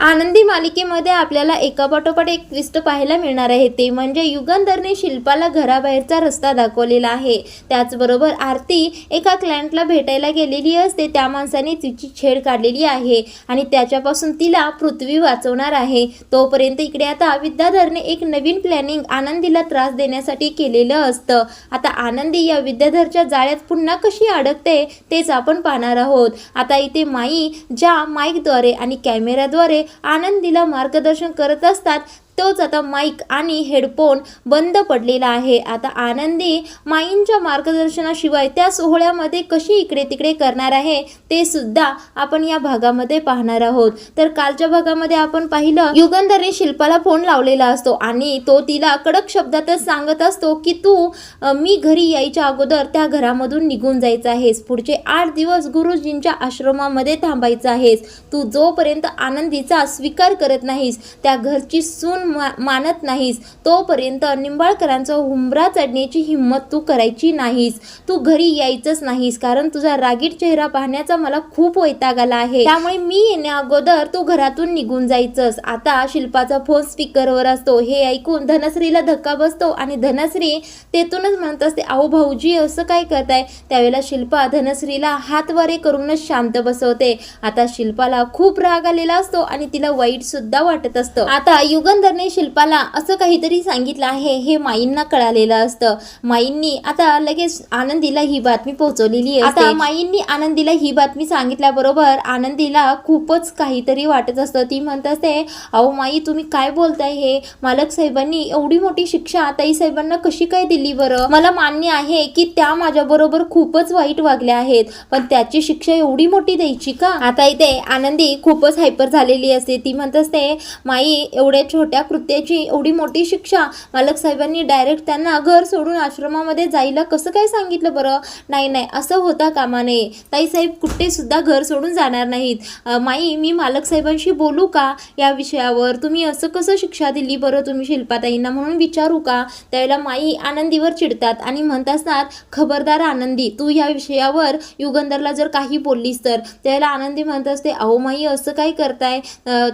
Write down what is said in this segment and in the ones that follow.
आनंदी मालिकेमध्ये आपल्याला एकापाठोपाठ एक ट्विस्ट पाहायला मिळणार आहे, ते म्हणजे युगंधरने शिल्पाला घराबाहेरचा रस्ता दाखवलेला आहे। त्याचबरोबर आरती एका क्लायंटला भेटायला गेलेली असते, त्या माणसाने तिची छेड काढलेली आहे आणि त्याच्यापासून तिला पृथ्वी वाचवणार आहे। तोपर्यंत इकडे आता विद्याधरने एक नवीन प्लॅनिंग आनंदीला त्रास देण्यासाठी केलेलं असतं। आता आनंदी या विद्याधरच्या जाळ्यात पुन्हा कशी अडकते तेच आपण पाहणार आहोत। आता इथे माई ज्या माईकद्वारे आणि कॅमेराद्वारे आनंदीला मार्गदर्शन करत असतात, तोच आता माईक आणि हेडफोन बंद पडलेला आहे। आता आनंदी माईंच्या मार्गदर्शनाशिवाय त्या सोहळ्यामध्ये कशी इकडे तिकडे करणार आहे ते सुद्धा आपण या भागामध्ये पाहणार आहोत। तर कालच्या भागामध्ये आपण पाहिलं, युगंधरने शिल्पाला फोन लावलेला असतो आणि तो तिला कडक शब्दातच सांगत असतो की तू मी घरी यायच्या अगोदर त्या घरामधून निघून जायचं आहेस, पुढचे 8 दिवस गुरुजींच्या आश्रमामध्ये थांबायचं आहेस। तू जोपर्यंत आनंदीचा स्वीकार करत नाहीस, त्या घरची सून मानत नाहीस, तोपर्यंत निंबाळकरांचा हुंबरा चढण्याची हिम्मत तू करायची नाहीस। तू घरी यायचंच नाहीस, कारण तुझा रागीट चेहरा पाहण्याचा मला खूप वैताग आला आहे, त्यामुळे मी येण्या अगोदर तू घरातून निघून जायचंस। आता शिल्पाचा फोन स्पीकरवर असतो, हे ऐकून धनश्रीला धक्का बसतो आणि धनश्री तेथूनच म्हणत असते, अहो भाऊजी असं काय करताय। त्यावेळेला शिल्पा धनश्रीला हातवारे करूनच शांत बसवते। आता शिल्पाला खूप राग आलेला असतो आणि तिला वाईट सुद्धा वाटत असतं। आता युगंधर शिल्पाला असं काहीतरी सांगितलं आहे हे माईंना कळालेलं असतं। माईंनी आता लगेच आनंदीला ही बातमी पोहोचवलेली असते। आता माईंनी आनंदीला ही बातमी सांगितल्याबरोबर आनंदीला खूपच काहीतरी वाटत असतं। ती म्हणत असते, अहो माई तुम्ही काय बोलताय, हे मालक साहेबांनी एवढी मोठी शिक्षा ताई साहेबांना कशी काय दिली बरं। मला मान्य आहे की त्या माझ्या बरोबर खूपच वाईट वागल्या आहेत, पण त्याची शिक्षा एवढी मोठी द्यायची का। आता इथे आनंदी खूपच हायपर झालेली असते। ती म्हणत असते, माई एवढ्या छोट्या कृत्याची एवढी मोठी शिक्षा मालक साहेबांनी डायरेक्ट त्यांना घर सोडून आश्रमामध्ये जायला कसं काय सांगितलं बरं। नाही नाही, असं होता कामा नये, ताई साहेब कुठे सुद्धा घर सोडून जाणार नाहीत। माई मी मालक साहेबांशी बोलू का या विषयावर, तुम्ही असं कसं शिक्षा दिली बरं तुम्ही शिल्पाताईंना म्हणून विचारू का। त्यावेळेला माई आनंदीवर चिडतात आणि म्हणत असतात, खबरदार आनंदी तू या विषयावर युगंधरला जर काही बोललीस तर। त्यावेळेला आनंदी म्हणत असते, अहो माई असं काय करताय,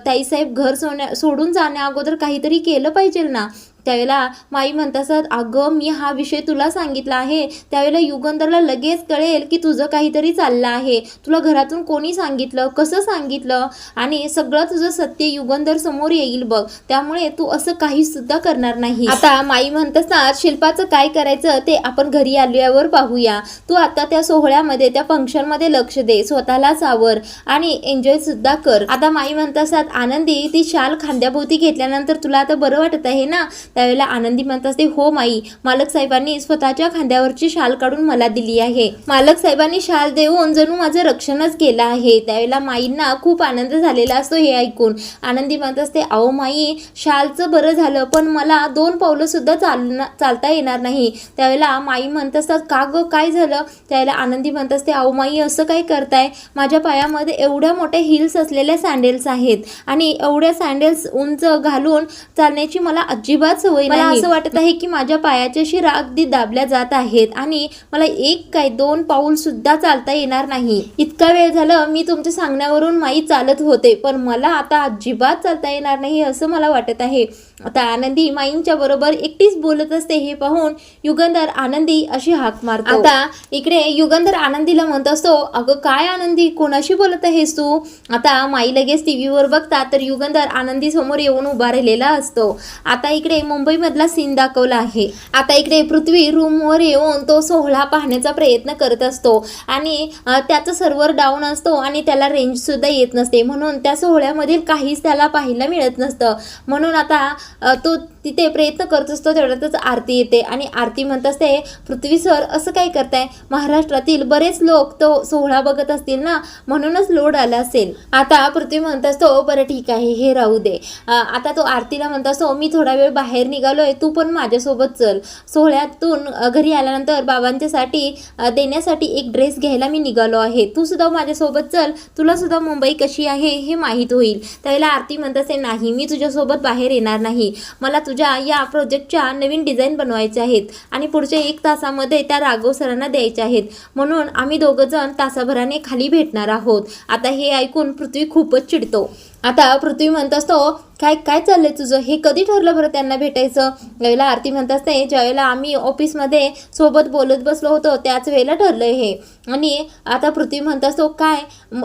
ताई साहेब घर सोडून जाण्या अगोदर काहीतरी केलं पाहिजे ना। त्यावेळेला माई म्हणत असतात, अगं मी हा विषय तुला सांगितला आहे, त्यावेळेला युगंधरला लगेच कळेल की तुझं काहीतरी चाललं आहे, तुला घरातून कोणी सांगितलं, कसं सांगितलं आणि सगळं तुझं सत्य युगंधर समोर येईल बघ, त्यामुळे तू असं काही सुद्धा करणार नाही। आता माई म्हणत असतात, शिल्पाचं काय करायचं ते आपण घरी आल्यावर पाहूया, तू आता त्या सोहळ्यामध्ये त्या फंक्शन मध्ये लक्ष दे, स्वतःला सावर आणि एन्जॉय सुद्धा कर। आता माई म्हणत असतात, आनंदी ती शाल खांद्याभोवती घेतल्यानंतर तुला आता बरं वाटत आहे ना। त्यावेळेला आनंदी म्हणत असते, हो माई मालक साहेबांनी स्वतःच्या खांद्यावरची शाल काढून मला दिली आहे, मालक साहेबांनी शाल देऊन जणू माझं रक्षणच केलं आहे। त्यावेळेला माईंना खूप आनंद झालेला असतो हे ऐकून। आनंदी म्हणत असते, अहो माई शालचं बरं झालं, पण मला 2 पावलं सुद्धा चालता येणार नाही। त्यावेळेला माई म्हणत असतात, का ग काय झालं। त्यावेळेला आनंदी म्हणत असते, अहो माई असं काय करताय, माझ्या पायामध्ये एवढ्या मोठ्या हिल्स असलेल्या सँडल्स आहेत आणि एवढ्या सँडल्स उंच घालून चालण्याची मला अजिबात सवय नाही। मला असं वाटत आहे की माझ्या पायाच्या शिरा अगदी दाबल्या जात आहेत आणि मला 1 काय 2 पाऊल सुद्धा चालता येणार नाही। इतका वेळ झालं मी तुमच्या सांगण्यावरून माई चालत होते, पण मला आता अजिबात चालता येणार नाही असं मला वाटत आहे। आता आनंदी माईंच्या बरोबर एकटीच बोलत असते, हे पाहून युगंधर आनंदी अशी हाक मारतो। आता इकडे युगंधर आनंदीला म्हणत असतो, अगं काय आनंदी कोणाशी बोलत आहेस तू। आता माई लगेच टीव्हीवर बघतात तर युगंधर आनंदी समोर येऊन उभा राहिलेला असतो। आता इकडे मुंबई मधला सीन दाखवला आहे। आता इकडे पृथ्वी रूमवर येऊन तो सोहळा पाहण्याचा प्रयत्न करत असतो आणि त्याचा सर्व्हर डाऊन असतो आणि त्याला रेंज सुद्धा येत नसते, म्हणून त्या सोहळ्यामधील काहीच त्याला पाहायला मिळत नसतं। म्हणून आता तो तिथे प्रयत्न करत असतो, तेवढ्यातच आरती येते आणि आरती म्हणत असते, पृथ्वी सर असं काय करताय, महाराष्ट्रातील बरेच लोक तो सोहळा बघत असतील ना, म्हणूनच लोड आला असेल। आता पृथ्वी म्हणत असतो, बरं ठीक आहे हे राहू दे। आता तो आरतीला म्हणत असतो, मी थोडा वेळ बाहेर निघालोय, तू पण माझ्यासोबत चल। सोहळ्यातून घरी आल्यानंतर बाबांच्यासाठी देण्यासाठी एक ड्रेस घ्यायला मी निघालो आहे, तू सुद्धा माझ्यासोबत चल, तुला सुद्धा मुंबई कशी आहे हे माहीत होईल। त्यावेळेला आरती म्हणत असते, नाही मी तुझ्यासोबत बाहेर येणार नाही, मला तुझ्या या प्रोजेक्टच्या नवीन डिझाईन बनवायचे आहेत आणि पुढच्या 1 तासामध्ये त्या राघव सरांना द्यायच्या आहेत, म्हणून आम्ही दोघं जण तासाभराने खाली भेटणार आहोत। आता हे ऐकून पृथ्वी खूपच चिडतो। आता पृथ्वी म्हणत असतो, काय काय चाललंय तुझं, हे कधी ठरलं बरं त्यांना भेटायचं? यावेळेला आरती म्हणत असते, ज्यावेळेला आम्ही ऑफिसमध्ये सोबत बोलत बसलो होतो त्याच वेळेला ठरलं हे. आणि आता पृथ्वी म्हणत असतो, काय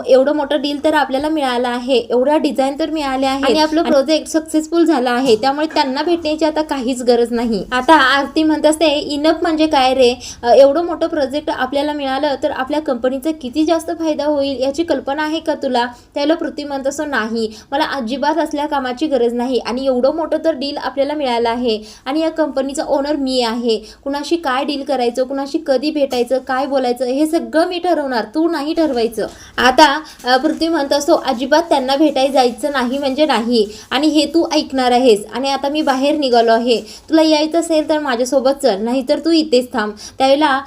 एवढं मोठं डील तर आपल्याला मिळालं आहे, एवढ्या डिझाईन तर मिळाले आहे आणि आपलं प्रोजेक्ट सक्सेसफुल झाला आहे, त्यामुळे त्यांना भेटण्याची आता काहीच गरज नाही. आता आरती म्हणत असते, इनफ म्हणजे काय रे, एवढं मोठं प्रोजेक्ट आपल्याला मिळालं तर आपल्या कंपनीचा किती जास्त फायदा होईल याची कल्पना आहे का तुला? त्याला पृथ्वी म्हणत असतो, नाही, मला अजिबात असल्या कामाची गरज नाही आणि एवढं मोठं तर डील आपल्याला मिळालं आहे आणि या कंपनीचा ओनर मी आहे. कुणाशी काय डील करायचं, कुणाशी कधी भेटायचं, काय बोलायचं हे सगळं मी ठरवणार, तू नाही ठरवायचं. आता पृथ्वी म्हणत असतो, अजिबात त्यांना भेटायला जायचं नाही म्हणजे नाही आणि हे तू ऐकणार आहेस. आणि आता मी बाहेर निघालो आहे, तुला यायचं असेल तर माझ्यासोबत चल, नाहीतर तू इथेच थांब. त्यावेळेला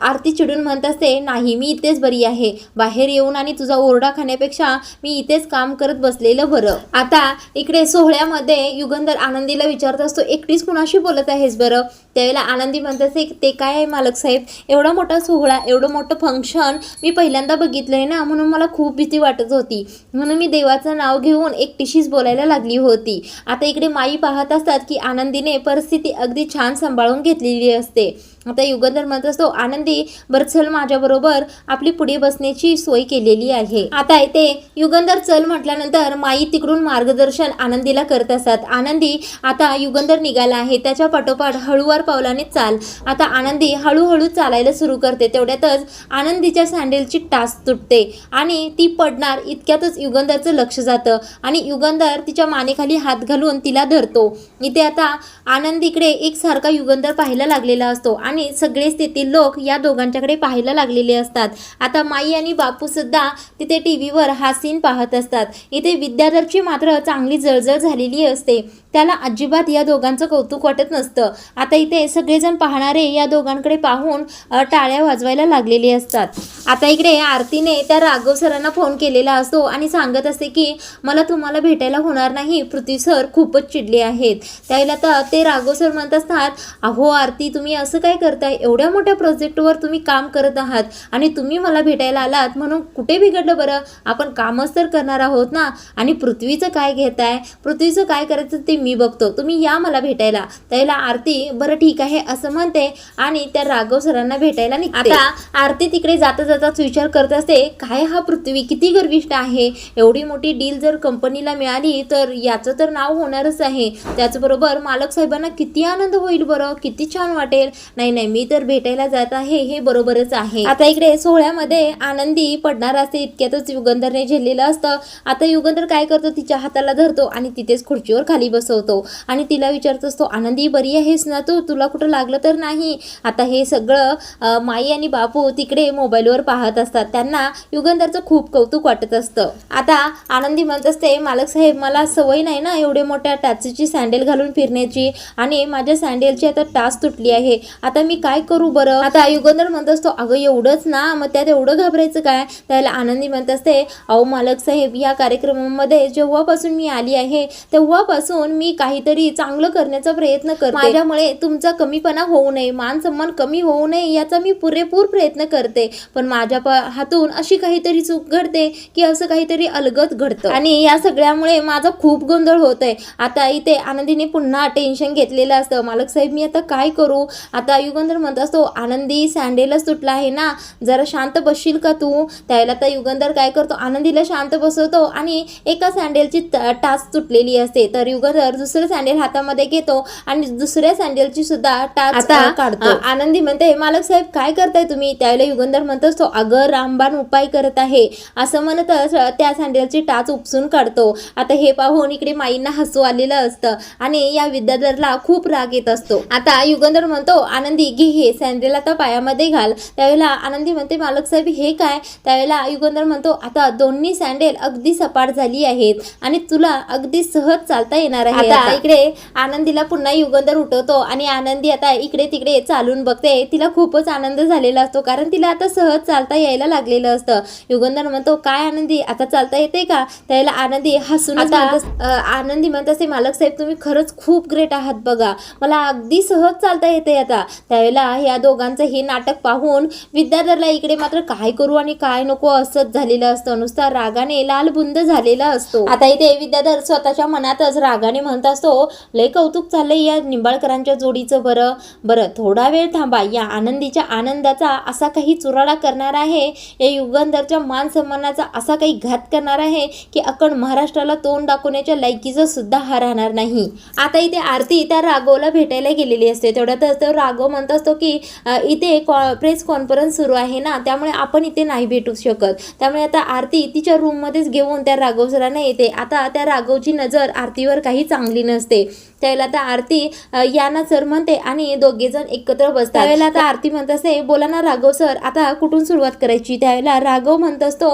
आरती चिडून म्हणत असते, नाही, मी इथेच बरी आहे, बाहेर येऊन आणि तुझा ओरडा खाण्यापेक्षा मी इथेच काम करत बसलेलं बरं. आता इकडे सोहळ्यामध्ये युगंधर आनंदीला विचारत असतो, एकटीच कुणाशी बोलत आहेस बरं? त्यावेळेला आनंदी म्हणत असते, ते काय आहे मालक साहेब, एवढा मोठा सोहळा, एवढं मोठं फंक्शन मी पहिल्यांदा बघितलंय ना, म्हणून मला खूप भीती वाटत होती, म्हणून मी देवाचं नाव घेऊन एकटीशीच बोलायला लागली होती. आता इकडे माई पाहत असतात की आनंदीने परिस्थिती अगदी छान सांभाळून घेतलेली असते. आता युगंधर म्हणत असतो, आनंदी बरं चल माझ्याबरोबर, आपली पुढे बसण्याची सोय केलेली आहे. आता इथे युगंधर चल म्हटल्यानंतर माई तिकडून मार्गदर्शन आनंदीला करत असतात. आनंदी आता युगंधर निघाला आहे, त्याच्या पाठोपाठ हळूवार पावलाने चाल. आता आनंदी हळूहळू चालायला सुरू करते. तेवढ्यातच आनंदीच्या सँडलची टाच तुटते आणि ती पडणार इतक्यातच युगंधरचं लक्ष जातं आणि युगंधर तिच्या मानेखाली हात घालून तिला धरतो. इथे आता आनंदीकडे एकसारखा युगंधर पाहायला लागलेला असतो आणि सगळेच तेथील लोक या दोघांच्याकडे पाहायला लागलेले असतात. आता माई आणि बापू सुद्धा तिथे टीव्हीवर हा सीन पाहत असतात. इथे विद्याधरची मात्र चांगली जळजळ झालेली असते, त्याला अजिबात या दोघांचं कौतुक वाटत नसतं. आता इथे सगळेजण पाहणारे या दोघांकडे पाहून टाळ्या वाजवायला लागलेले असतात. आता इकडे आरतीने त्या राघव सरांना फोन केलेला असतो आणि सांगत असते की मला तुम्हाला भेटायला होणार नाही, पृथ्वी सर खूपच चिडले आहेत. त्यावेळेला तर ते राघव सर म्हणत असतात, अहो आरती, तुम्ही असं काय करताय, एवढ्या मोठ्या प्रोजेक्टवर तुम्ही काम करत आहात आणि तुम्ही मला भेटायला आलात म्हणून कुठे बिघडलं बरं, आपण कामच तर करणार आहोत ना. आणि पृथ्वीचं काय घेताय, पृथ्वीचं काय करायचं ते मी बघतो, तुम्ही या मला भेटायला. त्याला आरती बरं ठीक आहे असं म्हणते आणि त्या राघव सरांना भेटायला निघते. आता आरती तिकडे जाता जाताच विचार करत असते, काय हा पृथ्वी किती गर्विष्ठ आहे, एवढी मोठी डील जर कंपनीला मिळाली तर याचं तर नाव होणारच आहे, त्याचबरोबर मालक साहेबांना किती आनंद होईल बरं, किती छान वाटेल. नाही नाही, मी तर भेटायला जात आहे हे बरोबरच आहे. आता इकडे सोहळ्यामध्ये आनंदी पडणार असते, इतक्यातच युगंधरने झेललेलं असतं. आता युगंधर काय करतो, तिच्या हाताला धरतो आणि तिथेच खुर्चीवर खाली बसवतो आणि तिला विचारत असतो, आनंदी बरी आहेस ना तू, तुला कुठं लागलं तर नाही? आता हे सगळं माई आणि बापू तिकडे मोबाईलवर पाहत असतात, त्यांना युगंधरचं खूप कौतुक वाटत असतं. आता आनंदी म्हणत असते, मालक साहेब, मला सवय नाही ना एवढे मोठ्या टाचेची सँडल घालून फिरण्याची आणि माझ्या सँडलची आता टाच तुटली आहे, आता मी काय करू बरं? आता युगंधर म्हणत असतो, अगं एवढंच ना, मग त्यात एवढं घाबरायचं काय? त्याला आनंदी म्हणत असते, अहो मालक साहेब, या कार्यक्रमामध्ये जेव्हापासून मी आली आहे तेव्हापासून मी काहीतरी चांगलं करण्याचा प्रयत्न करते, माझ्यामुळे तुमचा कमीपणा होऊ नये, मान सन्मान कमी होऊ नये याचा मी पुरेपूर प्रयत्न करते, पण माझ्या हातून अशी काहीतरी चूक घडते की असं काहीतरी अलगद घडतं आणि या सगळ्यामुळे माझा खूप गोंधळ होत आहे. आता इथे आनंदीने पुन्हा टेन्शन घेतलेलं असतं, मालक साहेब मी आता काय करू? आता युगंधर म्हणत असतो, आनंदी सँडेलच तुटला आहे ना, जरा शांत बसशील का तू? त्यावेळेला आता युगंधर काय करतो, आनंदीला शांत बसवतो आणि एका सँडेलची टाच तुटलेली असते तर युगंधर दुसरं सँडेल हातामध्ये घेतो आणि दुसऱ्या सँडेलची सुद्धा टाच काढतो. आनंदी म्हणते, मालक साहेब काय करताय तुम्ही? त्यावेळेला युगंधर म्हणत असतो, अगं रामबाण उपाय करत आहे, असं म्हणतच त्या सँडेलची टाच उपसून काढतो. आता हे पाहून इकडे माईंना हसू आलेलं असतं आणि या विद्याधरला खूप राग येत असतो. आता युगंधर म्हणतो, आनंदी घे हे सँडेल आता पायामध्ये घाल. त्यावेळेला आनंदी म्हणते, मालक साहेब हे काय? त्यावेळेला युगंधर म्हणतो, आता दोन्ही सँडेल अगदी सपाट झाली आहेत आणि तुला अगदी सहज चालता येणार आहे. आता इकडे आनंदीला पुन्हा युगंधर उठवतो आणि आनंदी आता इकडे तिकडे चालून बघते, तिला खूपच आनंद झालेला असतो कारण तिला आता सहज चालता यायला लागलेलं असतं. युगंधर म्हणतो, काय आनंदी आता चालता येते का? त्यावेळेला आनंदी हसून आनंदी म्हणत असते, मालक साहेब तुम्ही खरंच खूप ग्रेट आहात बघा, मला अगदी सहज चालता येते आता. त्यावेळेला या दोघांचं हे नाटक पाहून विद्याधरला इकडे मात्र काय करू आणि काय नको असंच झालेलं असतं, नुसता रागाने लालबुंद झालेला असतो. आता इथे विद्याधर स्वतःच्या मनातच रागाने म्हणत असतो, लय कौतुक चाललंय या निंबाळकरांच्या जोडीचं. बरं थोडा वेळ थांबा. या आनंदीच्या आनंदाचा असा काही चुराडा करणार आहे, या युगंधरच्या मान सन्मानाचा असा काही घात करणार आहे की अखंड महाराष्ट्राला तोंड दाखवण्याच्या लायकीचं सुद्धा हा राहणार नाही. आता इथे आरती त्या राघवला भेटायला गेलेली असते. तेवढ्यातच तो राघव म्हणत असतो की इथे प्रेस कॉन्फरन्स सुरू आहे ना, त्यामुळे आपण इथे नाही भेटू शकत. त्यामुळे आता आरती तिच्या रूममध्येच घेऊन त्या राघव सरांना येते. आता त्या राघवची नजर आरतीवर काही चांगली नसते. त्यावेळेला आता आरती या ना सर म्हणते आणि दोघेजण एकत्र बसतात. त्यावेळेला आता आरती म्हणत असते, बोला ना राघव सर, आता कुठून सुरुवात करायची. त्यावेळेला राघव म्हणत असतो,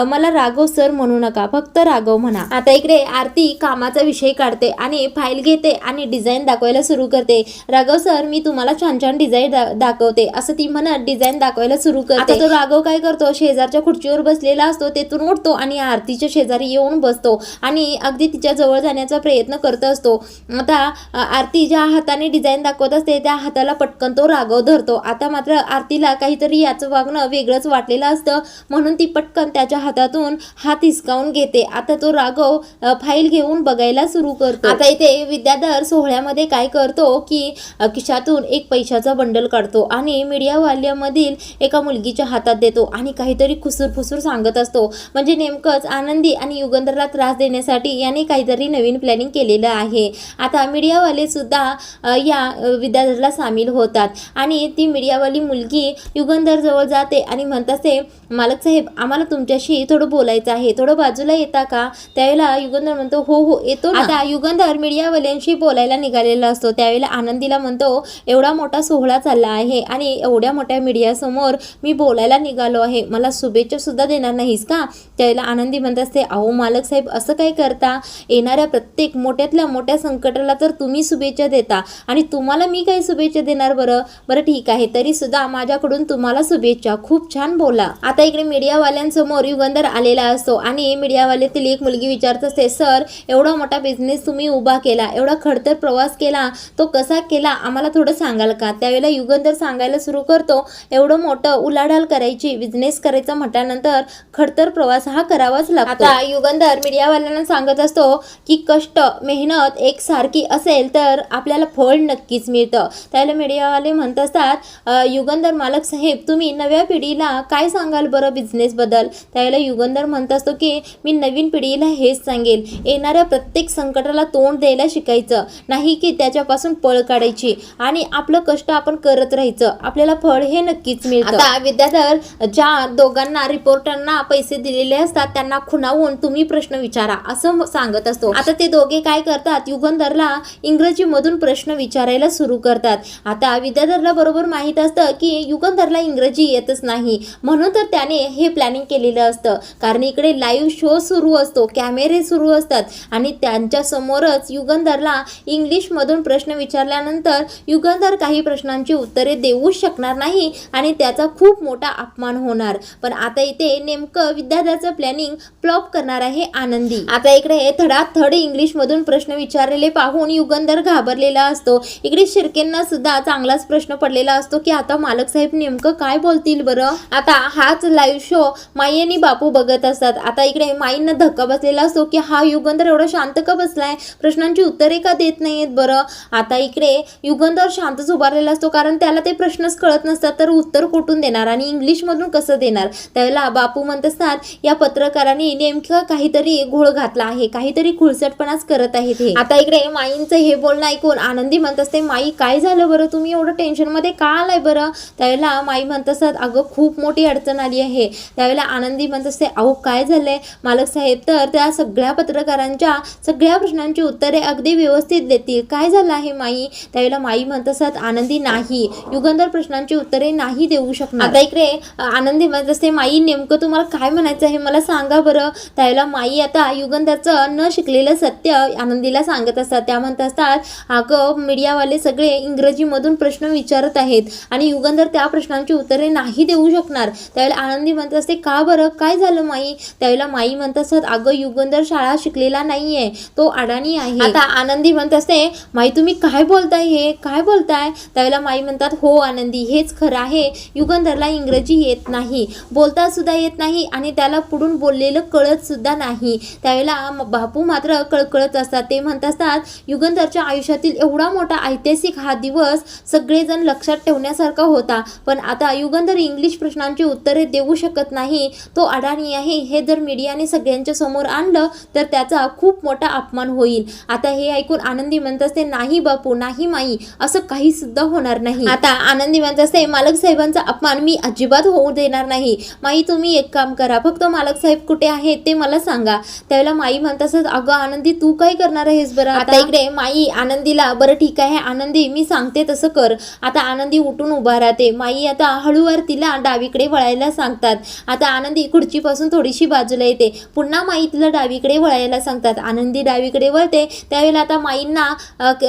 मला राघव सर म्हणू नका, फक्त राघव म्हणा. आता इकडे आरती कामाचा विषय काढते आणि फाईल घेते आणि डिझाईन दाखवायला सुरू करते. राघव सर, मी तुम्हाला छान छान डिझाईन दाखवते असं ती म्हणत डिझाईन दाखवायला सुरू करते. आता तो राघव काय करतो, शेजारच्या खुर्चीवर बसलेला असतो तेथून उठतो आणि आरतीच्या शेजारी येऊन बसतो आणि अगदी तिच्या जवळ जाण्याचा प्रयत्न करत असतो. आता आरती ज्या हाताने डिझाईन दाखवत असते त्या हाताला पटकन तो राघव धरतो. आता मात्र आरतीला काहीतरी याचं वागणं वेगळंच वाटलेलं असतं, म्हणून ती पटकन त्याच्या हातातून हात हिसकावून घेते. आता तो राघव फाईल घेऊन बघायला सुरू करतो. आता इथे विद्याधर सोहळ्यामध्ये काय करतो की खिशातून एक पैशाचा बंडल काढतो आणि मीडियावाल्यामधील एका मुलगीच्या हातात देतो आणि काहीतरी खुसूर सांगत असतो. म्हणजे नेमकंच आनंदी आणि युगंधरला त्रास देण्यासाठी याने काहीतरी नवीन प्लॅनिंग केलेलं आहे. आता मीडियावाले सुद्धा या विद्याधरला सामील होतात आणि ती मीडियावाली मुलगी युगंधर जवळ जाते आणि म्हणत असते, मालक साहेब, आम्हाला तुमच्याशी थोडं बोलायचं आहे, थोडं बाजूला येता का. त्यावेळेला युगंधर म्हणतो, हो येतो. आता युगंधर मीडियावाल्यांशी बोलायला निघालेला असतो. त्यावेळेला आनंदीला म्हणतो, एवढा मोठा सोहळा चालला आहे आणि एवढ्या मोठ्या मीडियासमोर मी बोलायला निघालो आहे, मला शुभेच्छा सुद्धा देणार नाहीस का. त्यावेळेला आनंदी म्हणत असते, अहो मालक साहेब, असं काय करता, येणाऱ्या प्रत्येक मोठ्यातल्या मोठ्या संकटाला तर तुम्ही शुभेच्छा देता आणि तुम्हाला मी काही शुभेच्छा देणार. बरं ठीक आहे, तरी सुद्धा माझ्याकडून तुम्हाला शुभेच्छा, खूप छान बोला. आता इकडे मीडियावाल्यांसमोर युगंधर आलेला असतो आणि मीडियावाल्यातील एक मुलगी विचारत असते, सर, एवढा मोठा बिझनेस तुम्ही उभा केला, एवढा खडतर प्रवास केला, तो कसा केला, आम्हाला थोडं सांगाल का. त्यावेळेला युगंधर सांगायला सुरू करतो, एवढं मोठं उलाढाल करायची, बिझनेस करायचा म्हटल्यानंतर खडतर प्रवास हा करावाच लागतो. आता युगंधर मीडियावाल्यांना सांगत असतो की कष्ट मेहनत एक सारखी असेल तर आपल्याला फळ नक्कीच मिळतं. त्याला मीडियावाले म्हणत असतात, युगंधर मालक साहेब, तुम्ही नव्या पिढीला काय सांगाल बरं बिझनेसबद्दल. त्यावेळेला युगंधर म्हणत असतो की मी नवीन पिढीला हेच सांगेल, येणाऱ्या प्रत्येक संकटाला तोंड द्यायला शिकायचं नाही की त्याच्यापासून पळ काढायची आणि आपलं कष्ट आपण करत राहायचं, आपल्याला फळ हे नक्कीच मिळतं. आता विद्याधर ज्या दोघांना रिपोर्टरना पैसे दिलेले असतात त्यांना खुणावून तुम्ही प्रश्न विचारा असं सांगत असतो. आता ते दोघे काय करतात, युगंधरला इंग्रजीमधून प्रश्न विचारायला सुरू करतात. आता विद्याधरला बरोबर माहीत असतं की युगंधरला इंग्रजी येतच नाही, म्हणून तर त्याने हे प्लॅनिंग केलेलं असतं. कारण इकडे लाईव्ह शो सुरू असतो, कॅमेरे सुरू असतात आणि त्यांच्या समोरच युगंधरला इंग्लिशमधून प्रश्न विचारल्यानंतर युगंधर काही प्रश्नांची उत्तरे देऊ शकणार नाही आणि त्याचा खूप मोठा अपमान होणार. पण आता इथे नेमकं विद्याधरचं प्लॅनिंग फ्लॉप करणार आहे आनंदी. आता इकडे थड इंग्लिशमधून प्रश्न विचारलेले पाहून युगंधर घाबरलेला असतो. इकडे शिर्केंना सुद्धा चांगलाच प्रश्न पडलेला असतो की आता मालक साहेब नेमकं काय बोलतील बरं. आता हाच लाईव्ह शो माई आणि बापू बघत असतात. आता इकडे माईंना धक्का बसलेला असतो की हा युगंधर एवढा शांत का बसलाय, प्रश्नांची उत्तरे का देत नाहीत बरं. आता इकडे युगंधर शांतच उभारलेला असतो, कारण त्याला ते प्रश्नच कळत नसतात तर उत्तर कुठून देणार आणि इंग्लिशमधून कसं देणार. त्यावेळेला बापू म्हणत असतात, या पत्रकारांनी नेमकं काहीतरी घोळ घातला आहे, काहीतरी खुळसटपणाच करत आहेत हे. आता इकडे माईंचं हे बोलणं ऐकून आनंदी म्हणत असते, माई काय झालं बरं, तुम्ही एवढं टेन्शनमध्ये का आलाय बरं. त्यावेळेला माई म्हणत असतात, अगं खूप मोठी अडचण आली आहे. त्यावेळेला आनंदी म्हणत असते, अहो काय झालंय मालक साहेब, तर त्या सगळ्या पत्रकारांच्या सगळ्या प्रश्नांची उत्तरे अगदी व्यवस्थित देतील, काय झालं आहे माई. त्यावेळेला माई म्हणत असतात, आनंदी नाही, युगंधर प्रश्नांची उत्तरे नाही देऊ शकणार. आता इकडे आनंदी म्हणत असते, माई नेमकं तुम्हाला काय म्हणायचं आहे मला सांगा बरं. त्यावेळेला माई आता युगंधरचं न शिकलेलं सत्य आनंदीला सांगत असतात. त्या म्हणत असतात, अगं मीडियावाले सगळे इंग्रजीमधून प्रश्न विचारत आहेत आणि युगंधर त्या प्रश्नांची उत्तरे नाही देऊ शकणार. त्यावेळेला आनंदी म्हणत असते, का बरं, काय झालं माई? त्यावेळेला माई म्हणत असतात, अगं युगंधर शाळा शिकलेला नाहीये, तो अडाणी आहे. आता आनंदी म्हणत असते, माई तुम्ही काय बोलताय, हे काय बोलताय? त्यावेळेला माई म्हणतात, हो आनंदी, हेच खरं आहे, युगंधरला इंग्रजी येत नाही, बोलता सुद्धा येत नाही आणि त्याला पुढून बोललेलं कळत सुद्धा नाही. त्यावेळेला बापू मात्र कळकळत असतात. ते म्हणत असतात, युगंधरच्या आयुष्यातील एवढा मोठा ऐतिहासिक हा दिवस सगळेजण लक्षात ठेवण्यासारखा होता, पण आता युगंधर इंग्लिश प्रश्नांची उत्तरे देऊ शकत नाही, तो अडाणी आहे, हे जर मीडियाने सगळ्यांच्या समोर आणलं तर त्याचा खूप मोठा अपमान होईल. आता हे ऐकून आनंदी म्हणत असते, नाही बापू, नाही माई, असं काही सुद्धा होणार नाही. आता आनंदी म्हणत असते, मालक साहेबांचा अपमान मी अजिबात होऊ देणार नाही. माई तुम्ही एक काम करा, फक्त मालक साहेब कुठे आहेत ते मला सांगा. त्यावेळेला माई म्हणत असत, अगं आनंदी तू काय करणार आहेस बरं? आता इकडे माई आनंदीला, बरं ठीक आहे आनंदी, मी सांगते तसं कर. आता आनंदी उठून उभा राहते. माई आता हळूवार तिला डावीकडे वळायला सांगतात. आता आनंदी खुर्चीपासून थोडीशी बाजूला येते. पुन्हा माई तिला डावीकडे वळायला सांगतात. आनंदी डावीकडे वळते. त्यावेळेला आता माईंना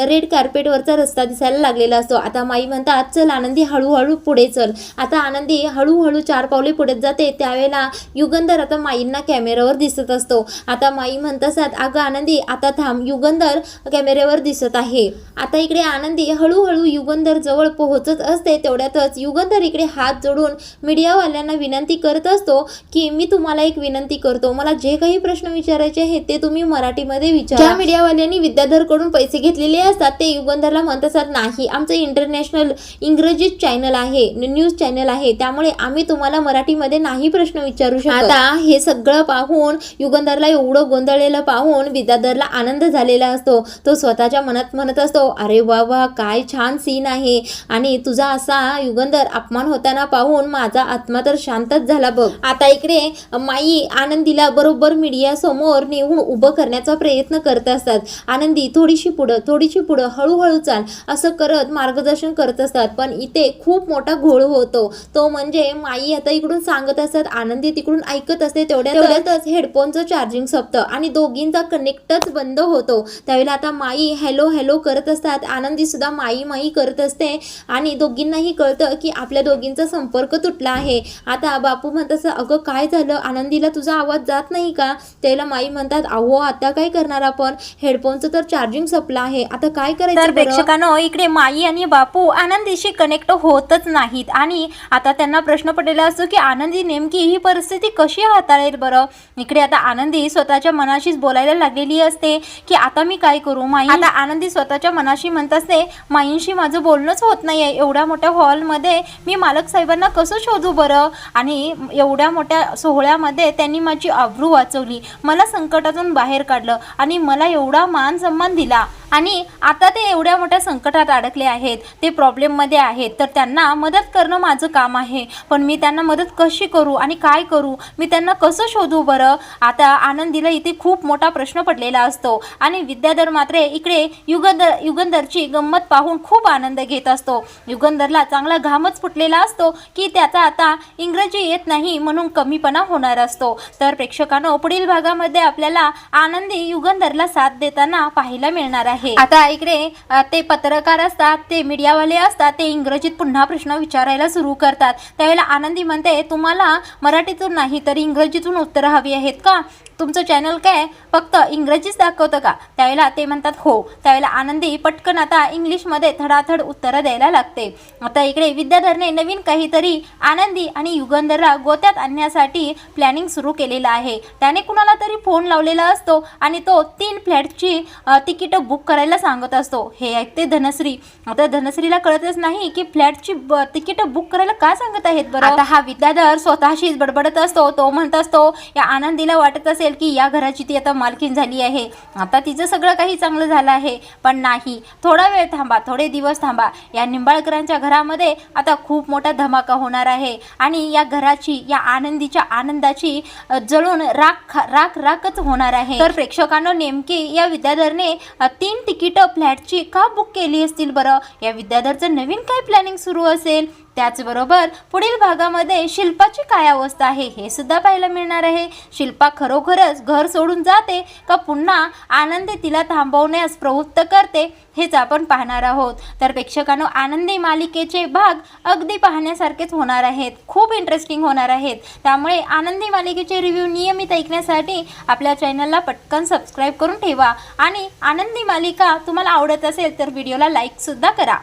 रेड कार्पेटवरचा रस्ता दिसायला लागलेला असतो. आता माई म्हणतात, चल आनंदी हळूहळू पुढे चल. आता आनंदी हळूहळू 4 पावले पुढे जाते. त्यावेळेला युगंधर आता माईंना कॅमेऱ्यावर दिसत असतो. आता माई म्हणत असतात, अगं आनंदी आता थांब, युगंधर कॅमेऱ्यावर दिसत आहे. आता इकडे आनंदी हळूहळू युगंधर जवळ पोहोचत असते. तेवढ्यातच युगंधर इकडे हात जोडून मीडियावाल्यांना विनंती करत असतो की मी तुम्हाला एक विनंती करतो, मला जे काही प्रश्न विचारायचे आहेत ते तुम्ही मराठीमध्ये विचारा. ज्या मीडियावाल्यांनी विद्याधरकडून पैसे घेतलेले असतात ते युगंधरला म्हणत असतात, नाही आमचं इंटरनॅशनल इंग्रजी चॅनल आहे, न्यूज चॅनल आहे, त्यामुळे आम्ही तुम्हाला मराठीमध्ये नाही प्रश्न विचारू शकत. आता हे सगळं पाहून युगंधरला एवढं गोंधळलेलं पाहून विद्याधरला आनंद झालेला असतो. तो स्वतःच्या मनात म्हणत असतो, अरे वा वा, काय छान सीन आहे आणि तुझा असा युगंधर अपमान होताना पाहून माझा आत्मा तर शांतच झाला बघ. आता इकडे माई आनंदीला बरोबर मीडिया समोर नेऊन उभं करण्याचा प्रयत्न करत असतात. आनंदी थोडीशी पुढं हळूहळू चाल असं करत मार्गदर्शन करत असतात. पण इथे खूप मोठा घोळ होतो. तो म्हणजे माई आता इकडून सांगत असतात, आनंदी तिकडून ऐकत असते. तेवढ्यातच हेडफोनचं चार्जिंग संपतं आणि दोघींचा कनेक्टच बंद होतो. त्यावेळेला आता माई हॅलो हॅलो करत असतात. आनंदी सुद्धा माई माई करत असते आणि दोघींनाही कळतं की आपल्या दोघींचा संपर्क तुटला आहे. आता बापू म्हणत असं, अगं काय झालं आनंदीला, तुझा आवाज जात नाही का? त्याला माई म्हणतात, अहो आता काय करणार आपण, हेडफोनचं तर चार्जिंग संपलं आहे, आता काय करायचं? तर प्रेक्षकांनो, इकडे माई आणि बापू आनंदीशी कनेक्ट होतच नाहीत आणि आता त्यांना प्रश्न पडलेला असतो की आनंदी नेमकी ही परिस्थिती कशी हाताळेल बरं. इकडे आता आनंदी स्वतःच्या मनाशीच बोलायला लागलेली असते की आता मी काय करू माई. आता आनंदी स्वतःच्या मनाशी म्हणत असते, माईंशी माझं बोलणंच होत नाही आहे, एवढ्या मोठ्या हॉलमध्ये मी मालक साहेबांना कसं शोधू बरं, आणि एवढ्या मोठ्या सोहळ्यामध्ये त्यांनी माझी आबरू वाचवली, मला संकटातून बाहेर काढलं आणि मला एवढा मान सन्मान दिला आणि आता ते एवढ्या मोठ्या संकटात अडकले आहेत, ते प्रॉब्लेममध्ये आहेत, तर त्यांना मदत करणं माझं काम आहे. पण मी त्यांना मदत कशी करू आणि काय करू, मी त्यांना कसं शोधू बरं. आता आनंदीला इथे खूप मोठा प्रश्न पडलेला असतो आणि विद्याधर मात्र इकडे युगंधरची गंमत पाहून खूप आनंद घेत असतो. युगंधरला चांगला घामच फुटलेला असतो की त्याचा आता इंग्रजी येत नाही म्हणून कमीपणा होणार असतो. तर प्रेक्षकांनो, पुढील भागामध्ये आपल्याला आनंदी युगंधरला साथ देताना पाहायला मिळणार आहे. आता इकडे ते पत्रकार असतात, ते मीडियावाले असतात, ते इंग्रजीत पुन्हा प्रश्न विचारायला सुरू करतात. त्यावेळेला आनंदी म्हणते, तुम्हाला मराठीतून नाही तर इंग्रजीतून उत्तरं हवी आहेत का? तुमचं चॅनल काय फक्त इंग्रजीच दाखवतं का? त्यावेळेला ते म्हणतात हो. त्यावेळेला आनंदी पटकन आता इंग्लिशमध्ये थडाथड उत्तरं द्यायला लागते. आता इकडे विद्याधरने नवीन काहीतरी आनंदी आणि युगंधरला गोत्यात आणण्यासाठी प्लॅनिंग सुरू केलेलं आहे. त्याने कुणाला तरी फोन लावलेला असतो आणि तो 3 फ्लॅटची तिकीटं बुक करायला सांगत असतो. हे ऐकते धनश्री. आता धनश्रीला कळतच नाही की फ्लॅटची तिकीटं बुक करायला का सांगत आहेत बरं. आता हा विद्याधर स्वतःशीच बडबडत असतो. तो म्हणत असतो, या आनंदीला वाटत असेल की या घराची ती आता मालकीन झाली आहे, आता तिचं सगळं काही चांगलं झालं आहे. पण नाही, थोडा वेळ थांबा, थोडे दिवस थांबा. या निंबाळकरांच्या घरामध्ये आता खूप मोठा धमाका होणार आहे आणि या घराची, या आनंदीच्या आनंदाची जळून राखच होणार आहे. तर प्रेक्षकांनो, नेमकी या विद्याधरने 3 तिकीटं फ्लॅटची का बुक केली असतील बरं? या विद्याधरचं नवीन काय प्लॅनिंग सुरू असेल त्याचबरोबर पुढील भागामध्ये शिल्पाची काय अवस्था आहे हे सुद्धा पाहायला मिळणार आहे. शिल्पा खरोखरच घर सोडून जाते का पुन्हा आनंदी तिला थांबवण्यास प्रवृत्त करते हेच आपण पाहणार आहोत. तर प्रेक्षकांनो, आनंदी मालिकेचे भाग अगदी पाहण्यासारखेच होणार आहेत, खूप इंटरेस्टिंग होणार आहेत. त्यामुळे आनंदी मालिकेचे रिव्ह्यू नियमित ऐकण्यासाठी आपल्या चॅनलला पटकन सबस्क्राईब करून ठेवा आणि आनंदी मालिका तुम्हाला आवडत असेल तर व्हिडिओला लाईक सुद्धा करा.